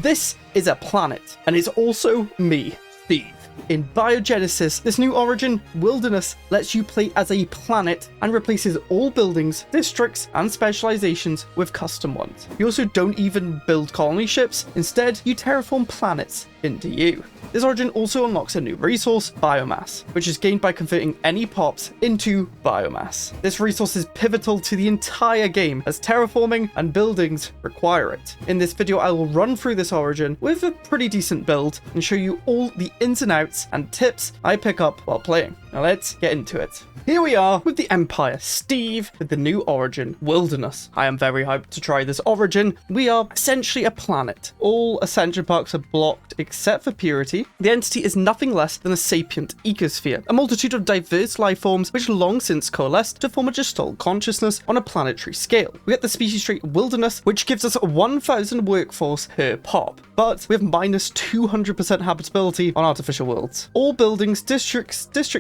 This is a planet, and it's also me, Steve. In biogenesis, this new origin, Wilderness, lets you play as a planet and replaces all buildings, districts, and specializations with custom ones. You also don't even build colony ships, instead you terraform planets into you. This origin also unlocks a new resource, biomass, which is gained by converting any pops into biomass. This resource is pivotal to the entire game, as terraforming and buildings require it. In this video, I will run through this origin with a pretty decent build and show you all the ins and outs and tips I pick up while playing. Now let's get into it. Here we are with the Empire, Steve, with the new origin, Wilderness. I am very hyped to try this origin. We are essentially a planet. All ascension parks are blocked except for Purity. The entity is nothing less than a sapient ecosphere, a multitude of diverse life forms which long since coalesced to form a gestalt consciousness on a planetary scale. We get the species trait Wilderness, which gives us 1,000 workforce per pop, but we have minus 200% habitability on artificial worlds. All buildings, district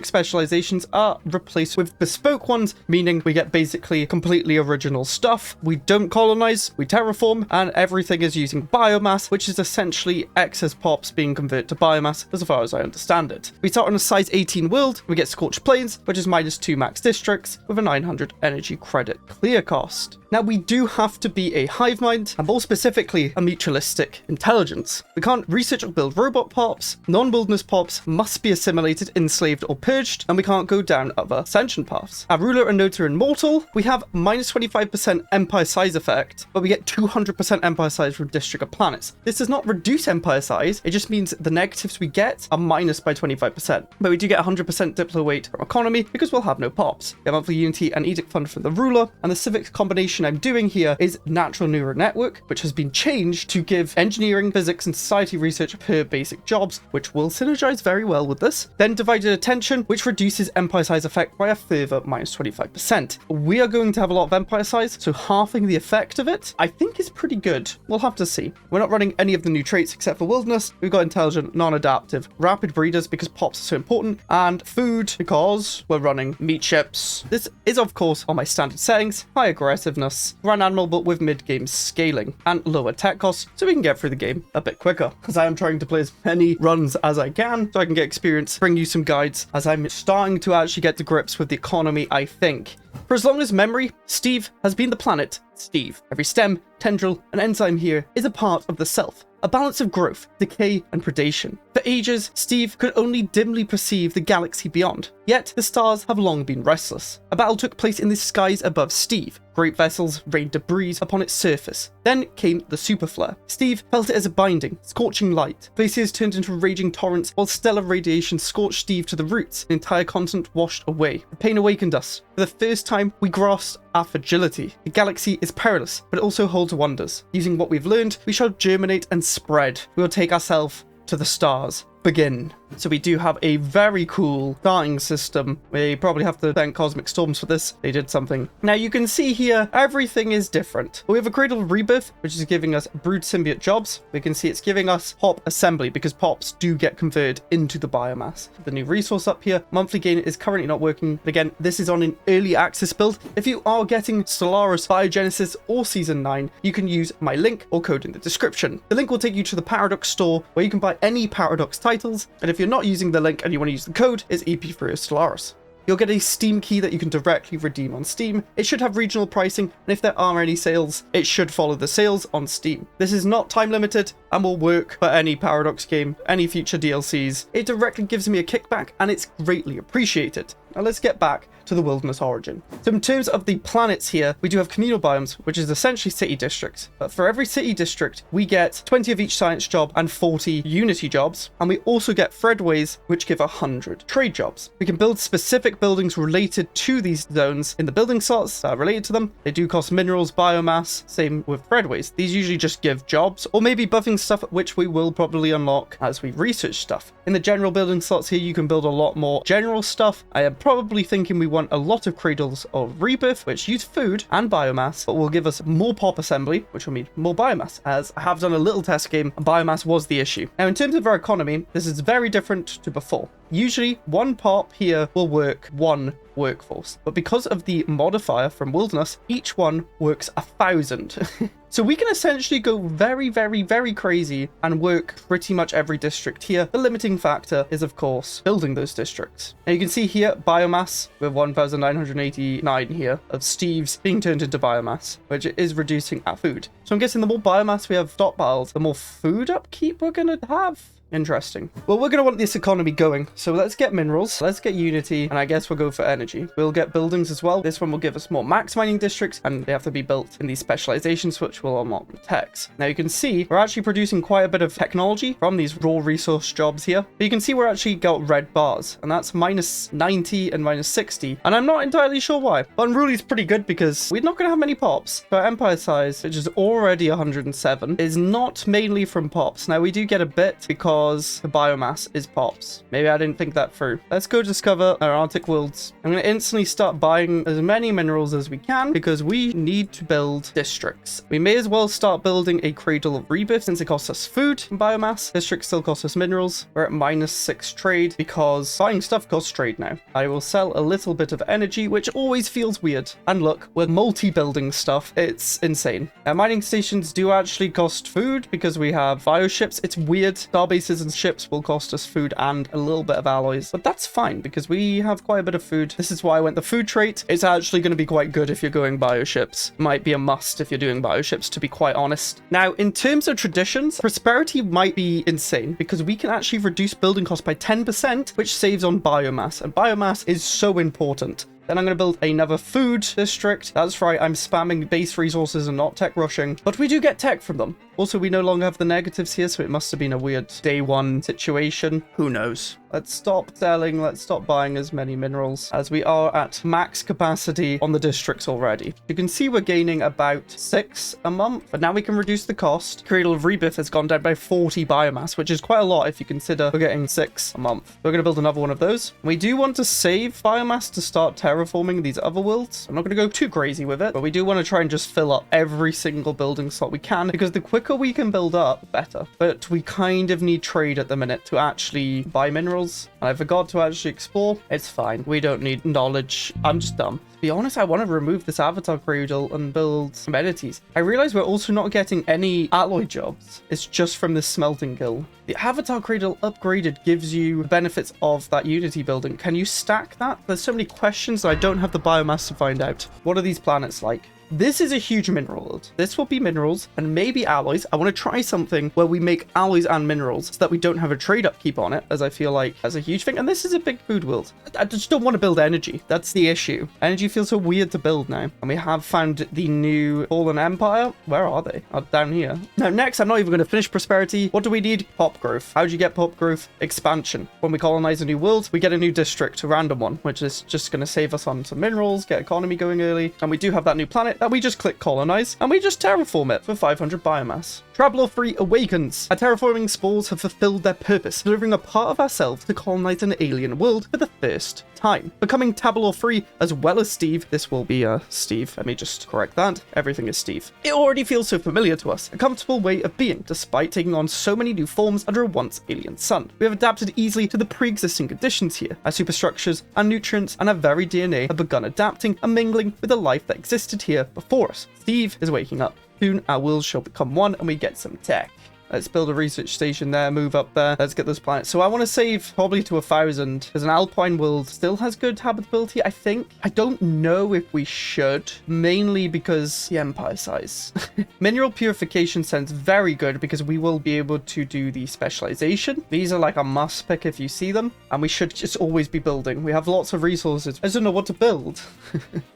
specializations are replaced with bespoke ones, meaning we get basically completely original stuff. We don't colonize, we terraform, and everything is using biomass, which is essentially excess pops being converted to biomass, as far as I understand it. We start on a size 18 world, we get Scorched Plains, which is minus 2 max districts, with a 900 energy credit clear cost. Now, we do have to be a hive mind, and more specifically, a mutualistic intelligence. We can't research or build robot pops, non-wilderness pops must be assimilated, enslaved, or purged, and we can't go down other ascension paths. Our ruler and note are immortal. We have minus 25% empire size effect, but we get 200% empire size from district of planets. This does not reduce empire size, it just means the negatives we get are minus by 25%. But we do get 100% diplo weight from economy because we'll have no pops. We have monthly unity and edict fund from the ruler, and the civic combination I'm doing here is natural neural network, which has been changed to give engineering, physics, and society research per basic jobs, which will synergize very well with this. Then divided attention, which reduces empire size effect by a further minus 25%. We are going to have a lot of empire size, so halving the effect of it, I think is pretty good. We'll have to see. We're not running any of the new traits except for wilderness. We've got intelligent, non-adaptive, rapid breeders because pops are so important, and food because we're running meat ships. This is of course on my standard settings, high aggressiveness, run animal but with mid-game scaling, and lower tech costs so we can get through the game a bit quicker, because I am trying to play as many runs as I can so I can get experience, bring you some guides as I'm starting to actually get to grips with the economy, I think. For as long as memory, Steve has been the planet Steve. Every stem, tendril, and enzyme here is a part of the self, a balance of growth, decay, and predation. For ages, Steve could only dimly perceive the galaxy beyond, yet the stars have long been restless. A battle took place in the skies above Steve. Great vessels rained debris upon its surface. Then came the superflare. Steve felt it as a binding, scorching light. Glaciers turned into raging torrents, while stellar radiation scorched Steve to the roots. An entire continent washed away. The pain awakened us. For the first time, we grasped our fragility. The galaxy is perilous, but it also holds wonders. Using what we've learned, we shall germinate and spread. We will take ourselves to the stars. Begin. So we do have a very cool starting system. We probably have to thank Cosmic Storms for this. They did something. Now you can see here, everything is different. We have a Cradle of Rebirth, which is giving us brood symbiote jobs. We can see it's giving us pop assembly because pops do get converted into the biomass. The new resource up here, monthly gain, is currently not working. But again, this is on an early access build. If you are getting Stellaris, Biogenesis, or Season 9, you can use my link or code in the description. The link will take you to the Paradox store where you can buy any Paradox titles. And if you're not using the link and you want to use the code, it's EP3 or Stellaris. You'll get a Steam key that you can directly redeem on Steam. It should have regional pricing, and if there are any sales, it should follow the sales on Steam. This is not time limited and will work for any Paradox game, any future DLCs. It directly gives me a kickback and it's greatly appreciated. Now let's get back to the Wilderness origin. So in terms of the planets here, we do have communal biomes, which is essentially city districts. But for every city district, we get 20 of each science job and 40 unity jobs. And we also get threadways, which give 100 trade jobs. We can build specific buildings related to these zones in the building slots that are related to them. They do cost minerals, biomass, same with threadways. These usually just give jobs or maybe buffing stuff, which we will probably unlock as we research stuff. In the general building slots here, you can build a lot more general stuff. I am probably thinking we want a lot of Cradles of Rebirth, which use food and biomass, but will give us more pop assembly, which will mean more biomass, as I have done a little test game and biomass was the issue. Now, in terms of our economy, this is very different to before. Usually, one pop here will work one workforce, but because of the modifier from Wilderness, each one works 1,000. So we can essentially go very, very, very crazy and work pretty much every district here. The limiting factor is, of course, building those districts. Now you can see here, biomass with 1,989 here of Steves being turned into biomass, which is reducing our food. So I'm guessing the more biomass we have stockpiled, the more food upkeep we're going to have. Interesting. Well, we're going to want this economy going. So let's get minerals, let's get unity, and I guess we'll go for energy. We'll get buildings as well. This one will give us more max mining districts, and they have to be built in these specializations, which will unlock the techs. Now you can see we're actually producing quite a bit of technology from these raw resource jobs here. But you can see we're actually got red bars, and that's minus 90 and minus 60. And I'm not entirely sure why. But unruly is pretty good because we're not going to have many pops. So our empire size, which is already 107, is not mainly from pops. Now we do get a bit because the biomass is pops. Maybe I didn't think that through. Let's go discover our Arctic worlds. I'm going to instantly start buying as many minerals as we can because we need to build districts. We may as well start building a cradle of rebirth since it costs us food and biomass. Districts still cost us minerals. We're at -6 trade because buying stuff costs trade now. I will sell a little bit of energy, which always feels weird. And look, we're multi-building stuff. It's insane. Our mining stations do actually cost food because we have bioships. It's weird. Starbases and ships will cost us food and a little bit of alloys, but that's fine because we have quite a bit of food. This is why I went the food trait. It's actually going to be quite good if you're going bioships. Might be a must if you're doing bioships, to be quite honest. Now, in terms of traditions, prosperity might be insane because we can actually reduce building costs by 10%, which saves on biomass, and biomass is so important. Then I'm going to build another food district. That's right, I'm spamming base resources and not tech rushing, but we do get tech from them. Also, we no longer have the negatives here, so it must have been a weird day one situation. Who knows? Let's stop selling. Let's stop buying as many minerals as we are at max capacity on the districts already. You can see we're gaining about 6 a month, but now we can reduce the cost. Cradle of Rebirth has gone down by 40 biomass, which is quite a lot if you consider we're getting 6 a month. We're going to build another one of those. We do want to save biomass to start terraforming these other worlds. I'm not going to go too crazy with it, but we do want to try and just fill up every single building slot we can because the quicker we can build up, the better. But we kind of need trade at the minute to actually buy minerals. And I forgot to actually explore. It's fine. We don't need knowledge. I'm just dumb. To be honest, I want to remove this avatar cradle and build amenities. I realize we're also not getting any alloy jobs. It's just from this smelting guild. The avatar cradle upgraded gives you the benefits of that unity building. Can you stack that? There's so many questions that I don't have the biomass to find out. What are these planets like? This is a huge mineral world. This will be minerals and maybe alloys. I want to try something where we make alloys and minerals so that we don't have a trade upkeep on it, as I feel like that's a huge thing. And this is a big food world. I just don't want to build energy. That's the issue. Energy feels so weird to build now. And we have found the new Fallen Empire. Where are they? Oh, down here. Now, next, I'm not even going to finish prosperity. What do we need? Pop growth. How do you get pop growth? Expansion. When we colonize a new world, we get a new district, a random one, which is just going to save us on some minerals, get economy going early. And we do have that new planet that we just click colonize and we just terraform it for 500 biomass. Traveler 3 awakens. Our terraforming spores have fulfilled their purpose, delivering a part of ourselves to colonize an alien world for the first time. Becoming Tabulor 3 as well as Steve. This will be Steve. Let me just correct that. Everything is Steve. It already feels so familiar to us. A comfortable way of being, despite taking on so many new forms under a once alien sun. We have adapted easily to the pre-existing conditions here. Our superstructures, our nutrients, and our very DNA have begun adapting and mingling with the life that existed here before us. Steve is waking up. Soon our worlds shall become one and we get some tech. Let's build a research station there, move up there. Let's get those planets. So I want to save probably to 1,000 because an Alpine world still has good habitability, I think. I don't know if we should, mainly because the empire size. Mineral purification sounds very good because we will be able to do the specialization. These are like a must pick if you see them, and we should just always be building. We have lots of resources. I just don't know what to build.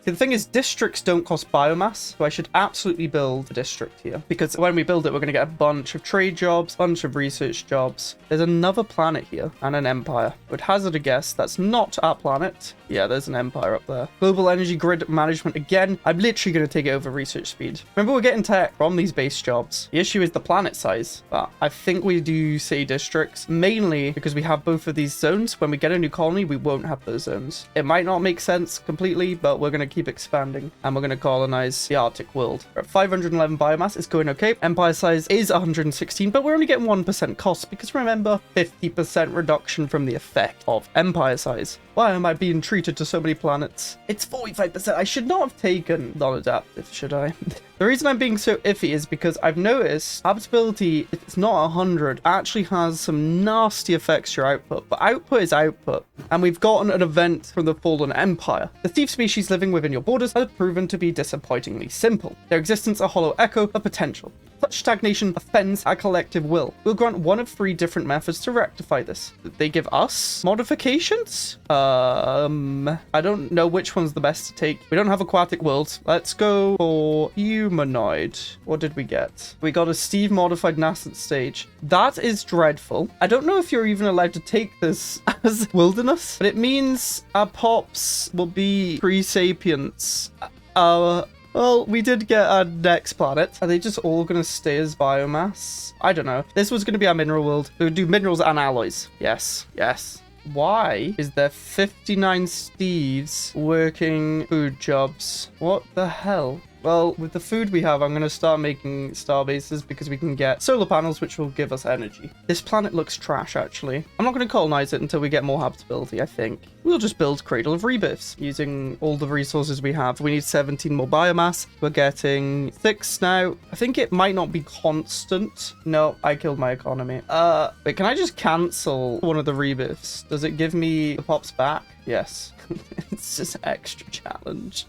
The thing is, districts don't cost biomass, so I should absolutely build a district here because when we build it, we're going to get a bunch of trade jobs, bunch of research jobs. There's another planet here and an empire. I would hazard a guess that's not our planet. Yeah, there's an empire up there. Global energy grid management again. I'm literally going to take it over research speed. Remember, we're getting tech from these base jobs. The issue is the planet size, but I think we do say districts mainly because we have both of these zones. When we get a new colony, we won't have those zones. It might not make sense completely, but we're going to keep expanding and we're going to colonize the Arctic world. We're at 511 biomass. It's going okay. Empire size is 116. But we're only getting 1% cost because remember, 50% reduction from the effect of empire size. Why am I being treated to so many planets? It's 45%. I should not have taken non-adaptive, should I? The reason I'm being so iffy is because I've noticed habitability, if it's not 100, actually has some nasty effects to your output, but output is output. And we've gotten an event from the Fallen Empire. The thief species living within your borders has proven to be disappointingly simple. Their existence a hollow echo of potential. Such stagnation offends our collective will. We'll grant one of 3 different methods to rectify this. They give us modifications? I don't know which one's the best to take. We don't have aquatic worlds. Let's go for humanoid. What did we get? We got a Steve modified nascent stage. That is dreadful. I don't know if you're even allowed to take this as wilderness, but it means our pops will be pre-sapients. Well, we did get our next planet. Are they just all going to stay as biomass? I don't know. This was going to be our mineral world. We would do minerals and alloys. Yes, yes. Why is there 59 Steves working food jobs? What the hell? Well, with the food we have, I'm going to start making star bases because we can get solar panels, which will give us energy. This planet looks trash, actually. I'm not going to colonize it until we get more habitability, I think. We'll just build Cradle of Rebirths using all the resources we have. We need 17 more biomass. We're getting 6 now. I think it might not be constant. No, I killed my economy. Wait, can I just cancel one of the rebirths? Does it give me the pops back? Yes. It's just extra challenge.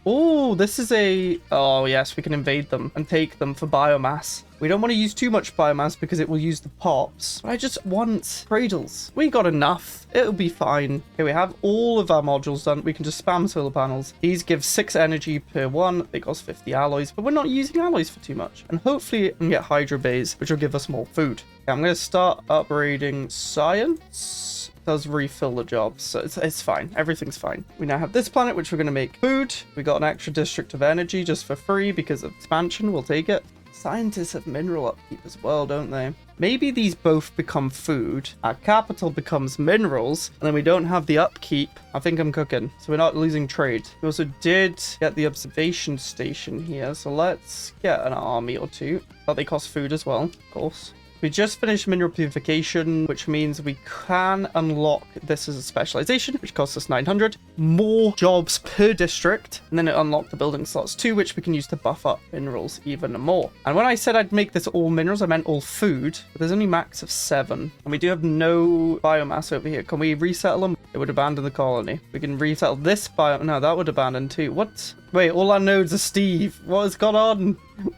Oh, this is a... Oh, yes, we can invade them and take them for biomass. We don't want to use too much biomass because it will use the pops. But I just want cradles. We got enough. It'll be fine. Okay, we have all of our modules done. We can just spam solar panels. These give 6 energy per one. They cost 50 alloys, but we're not using alloys for too much. And hopefully we can get hydro bays, which will give us more food. Okay, I'm going to start upgrading science. Does refill the jobs, so it's fine. Everything's fine. We now have this planet, which we're going to make food. We got an extra district of energy just for free because of expansion. We'll take it. Scientists have mineral upkeep as well, don't they? Maybe these both become food. Our capital becomes minerals, and then we don't have the upkeep. I think I'm cooking, so we're not losing trade. We also did get the observation station here, so let's get an army or 2. But they cost food as well, of course. We just finished mineral purification, which means we can unlock this as a specialization, which costs us 900. More jobs per district, and then it unlocked the building slots too, which we can use to buff up minerals even more. And when I said I'd make this all minerals, I meant all food, but there's only max of 7. And we do have no biomass over here. Can we resettle them? It would abandon the colony. We can resettle this bio... No, that would abandon too. What? Wait, all our nodes are Steve. What has gone on? What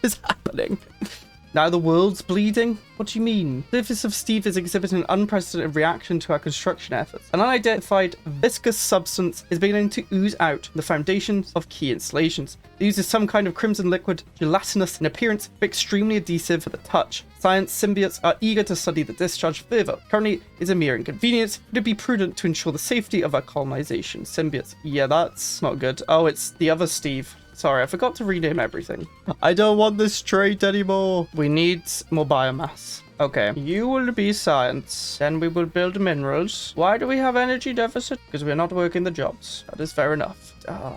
is happening? Now the world's bleeding? What do you mean? The surface of Steve is exhibiting an unprecedented reaction to our construction efforts. An unidentified viscous substance is beginning to ooze out from the foundations of key installations. It uses some kind of crimson liquid, gelatinous in appearance, but extremely adhesive for the touch. Science symbiotes are eager to study the discharge further. Currently, it's a mere inconvenience. Would it be prudent to ensure the safety of our colonization symbiotes? Yeah, that's not good. Oh, it's the other Steve. Sorry, I forgot to rename everything. I don't want this trait anymore. We need more biomass. Okay, you will be science. Then we will build minerals. Why do we have energy deficit? Because we're not working the jobs. That is fair enough.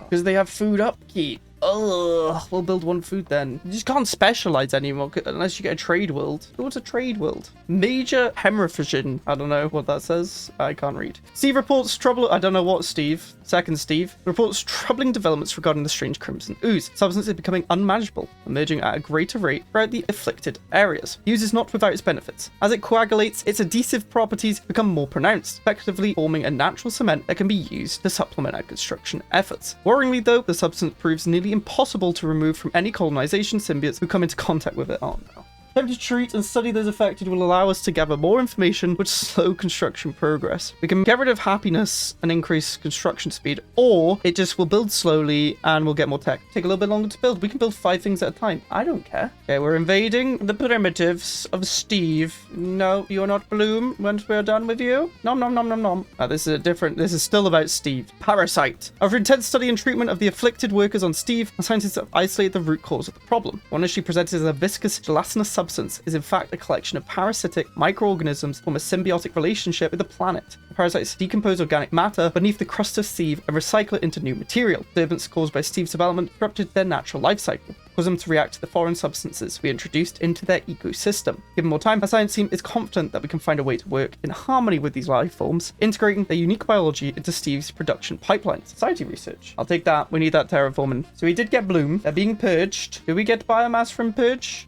Because they have food upkeep. Ugh, we'll build one food then. You just can't specialize anymore unless you get a trade world. What's a trade world? Major hemorrhaging. I don't know what that says. I can't read. Steve reports trouble. I don't know what Steve. Second Steve reports troubling developments regarding the strange crimson ooze. Substance is becoming unmanageable, emerging at a greater rate throughout the afflicted areas. Use is not without its benefits. As it coagulates, its adhesive properties become more pronounced, effectively forming a natural cement that can be used to supplement our construction efforts. Worryingly though, the substance proves nearly impossible to remove from any colonization symbiotes who come into contact with it. Oh no. Time to treat and study those affected will allow us to gather more information which slow construction progress. We can get rid of happiness and increase construction speed, or it just will build slowly and we'll get more tech. Take a little bit longer to build. We can build 5 things at a time. I don't care. Okay, we're invading the primitives of Steve. No, you're not Bloom once we're done with you. Nom nom nom nom nom. This is still about Steve. Parasite. After intense study and treatment of the afflicted workers on Steve, the scientists have isolated the root cause of the problem. One initially presented as a viscous gelatinous substance is in fact a collection of parasitic microorganisms form a symbiotic relationship with the planet. The parasites decompose organic matter beneath the crust of Steve and recycle it into new material. Disturbance caused by Steve's development disrupted their natural life cycle. cause them to react to the foreign substances we introduced into their ecosystem. Given more time, our science team is confident that we can find a way to work in harmony with these life forms, integrating their unique biology into Steve's production pipeline. Society research. I'll take that. We need that terraforming. So we did get bloom. They're being purged. Do we get biomass from purge?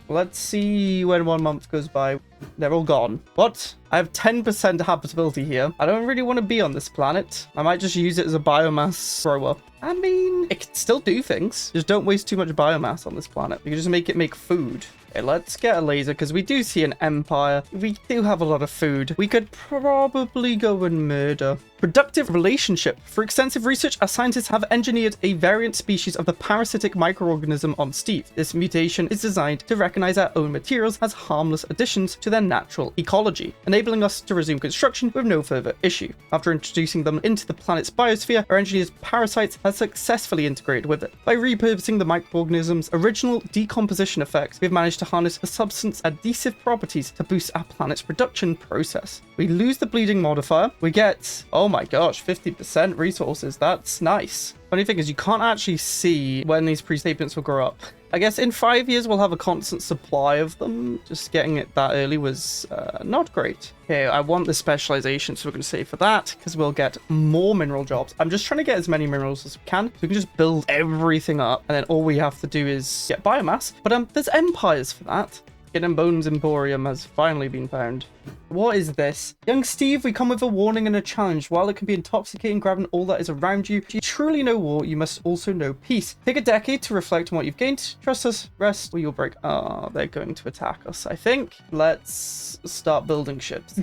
Let's see when 1 month goes by. They're all gone. What? I have 10% habitability here. I don't really want to be on this planet. I might just use it as a biomass grower. I mean, it can still do things. Just don't waste too much biomass on this planet. You can just make it make food. Okay, let's get a laser because we do see an empire. We do have a lot of food. We could probably go and murder. Productive relationship. For extensive research, our scientists have engineered a variant species of the parasitic microorganism on Steve. This mutation is designed to recognize our own materials as harmless additions to their natural ecology, enabling us to resume construction with no further issue. After introducing them into the planet's biosphere, our engineers' parasites have successfully integrated with it. By repurposing the microorganism's original decomposition effects, we've managed to harness the substance adhesive properties to boost our planet's production process. We lose the bleeding modifier. We get, oh my gosh, 50% resources. That's nice. Funny thing is, you can't actually see when these pre-statements will grow up. I guess in 5 years, we'll have a constant supply of them. Just getting it that early was not great. Okay, I want the specialization, so we're going to save for that, because we'll get more mineral jobs. I'm just trying to get as many minerals as we can, so we can just build everything up, and then all we have to do is get biomass. But there's empires for that. Hidden Bones Emporium has finally been found. What is this? Young Steve, we come with a warning and a challenge. While it can be intoxicating grabbing all that is around you, if you truly know war, you must also know peace. Take a decade to reflect on what you've gained. Trust us, rest, or you'll break. Oh, they're going to attack us, I think. Let's start building ships.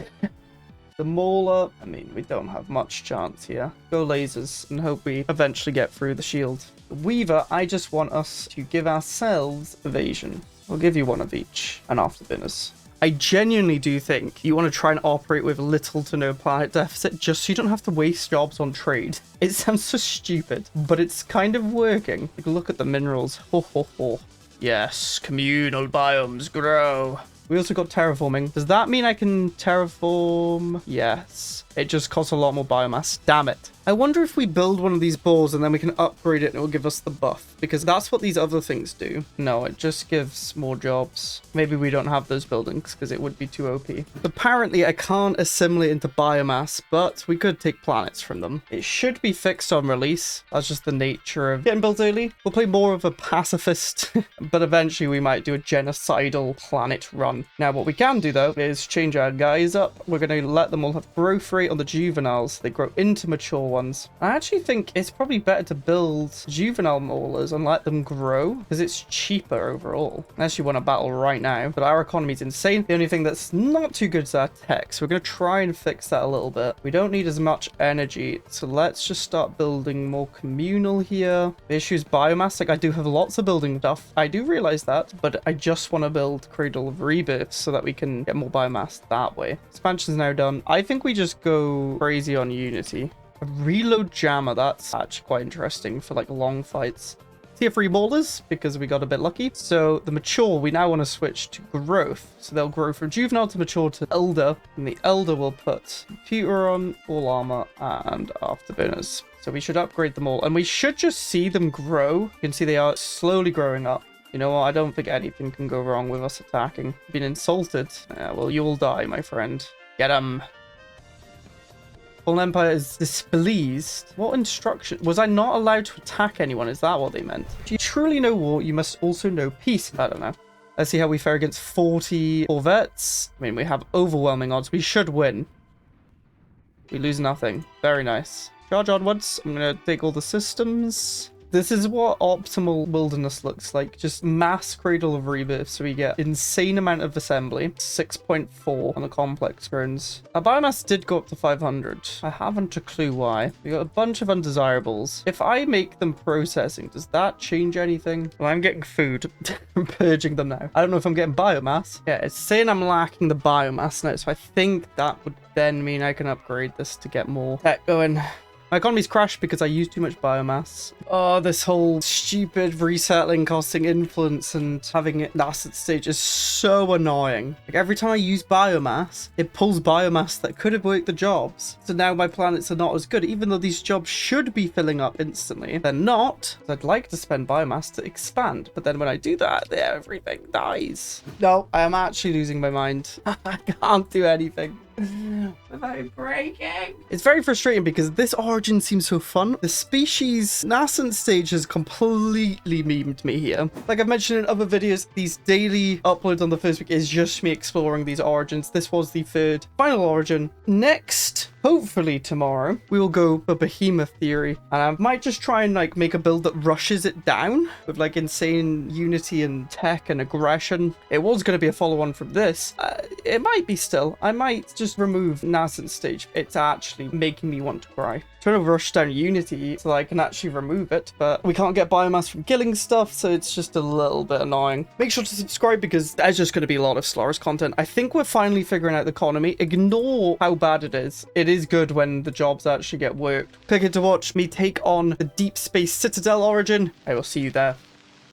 The Mauler, I mean, we don't have much chance here. Go lasers and hope we eventually get through the shield. The Weaver, I just want us to give ourselves evasion. We'll give you one of each, and afterburners. I genuinely do think you want to try and operate with little to no planet deficit just so you don't have to waste jobs on trade. It sounds so stupid, but it's kind of working. Like, look at the minerals. Ho, ho, ho. Yes, communal biomes grow. We also got terraforming. Does that mean I can terraform? Yes. It just costs a lot more biomass. Damn it. I wonder if we build one of these balls and then we can upgrade it and it will give us the buff, because that's what these other things do. No, it just gives more jobs. Maybe we don't have those buildings because it would be too OP. Apparently, I can't assimilate into biomass, but we could take planets from them. It should be fixed on release. That's just the nature of getting built early. We'll play more of a pacifist, but eventually we might do a genocidal planet run. Now, what we can do, though, is change our guys up. We're going to let them all have growth rate on the juveniles. They grow into mature ones. I actually think it's probably better to build juvenile maulers and let them grow because it's cheaper overall. Unless you want to battle right now, but our economy is insane. The only thing that's not too good is our tech, so we're going to try and fix that a little bit. We don't need as much energy, so let's just start building more communal here. The issue is biomass. Like, I do have lots of building stuff. I do realize that, but I just want to build Cradle of Rebirth so that we can get more biomass that way. Expansion's now done. I think we just go crazy on Unity. A reload jammer, that's actually quite interesting for like long fights. Tier 3 maulers, because we got a bit lucky. So the mature, we now want to switch to growth. So they'll grow from juvenile to mature to elder, and the elder will put computer on, all armor, and afterburners. So we should upgrade them all, and we should just see them grow. You can see they are slowly growing up. You know what? I don't think anything can go wrong with us attacking. Been insulted. Well, you'll die, my friend. Get 'em. Fallen Empire is displeased. What instruction? Was I not allowed to attack anyone? Is that what they meant? If you truly know war, you must also know peace. I don't know. Let's see how we fare against 40 corvettes. I mean, we have overwhelming odds. We should win. We lose nothing. Very nice. Charge onwards. I'm going to take all the systems. This is what optimal wilderness looks like. Just mass Cradle of Rebirth, so we get insane amount of assembly. 6.4 on the complex drones. Our biomass did go up to 500. I haven't a clue why. We got a bunch of undesirables. If I make them processing, does that change anything? Well, I'm getting food. I'm purging them now. I don't know if I'm getting biomass. Yeah, it's saying I'm lacking the biomass now, so I think that would then mean I can upgrade this to get more tech going. My economy's crashed because I used too much biomass. Oh, this whole stupid resettling costing influence and having it nascent stage is so annoying. Like every time I use biomass, it pulls biomass that could have worked the jobs. So now my planets are not as good, even though these jobs should be filling up instantly. They're not. I'd like to spend biomass to expand, but then when I do that, everything dies. No, I am actually losing my mind. I can't do anything without breaking. It's very frustrating because this origin seems so fun. The species nascent stage has completely memed me here. Like I've mentioned in other videos, these daily uploads on the first week is just me exploring these origins. This was the third final origin. Next, hopefully tomorrow, we will go for Behemoth Theory, and I might just try and like make a build that rushes it down with like insane unity and tech and aggression. It was going to be a follow-on from this. It might be still. I might just remove nascent stage. It's actually making me want to cry. Trying to rush down unity so I can actually remove it, but we can't get biomass from killing stuff, so it's just a little bit annoying. Make sure to subscribe because there's just going to be a lot of Stellaris content. I think we're finally figuring out the economy. Ignore how bad it is. It is good when the jobs actually get worked. Click it to watch me take on the Deep Space Citadel origin. I will see you there.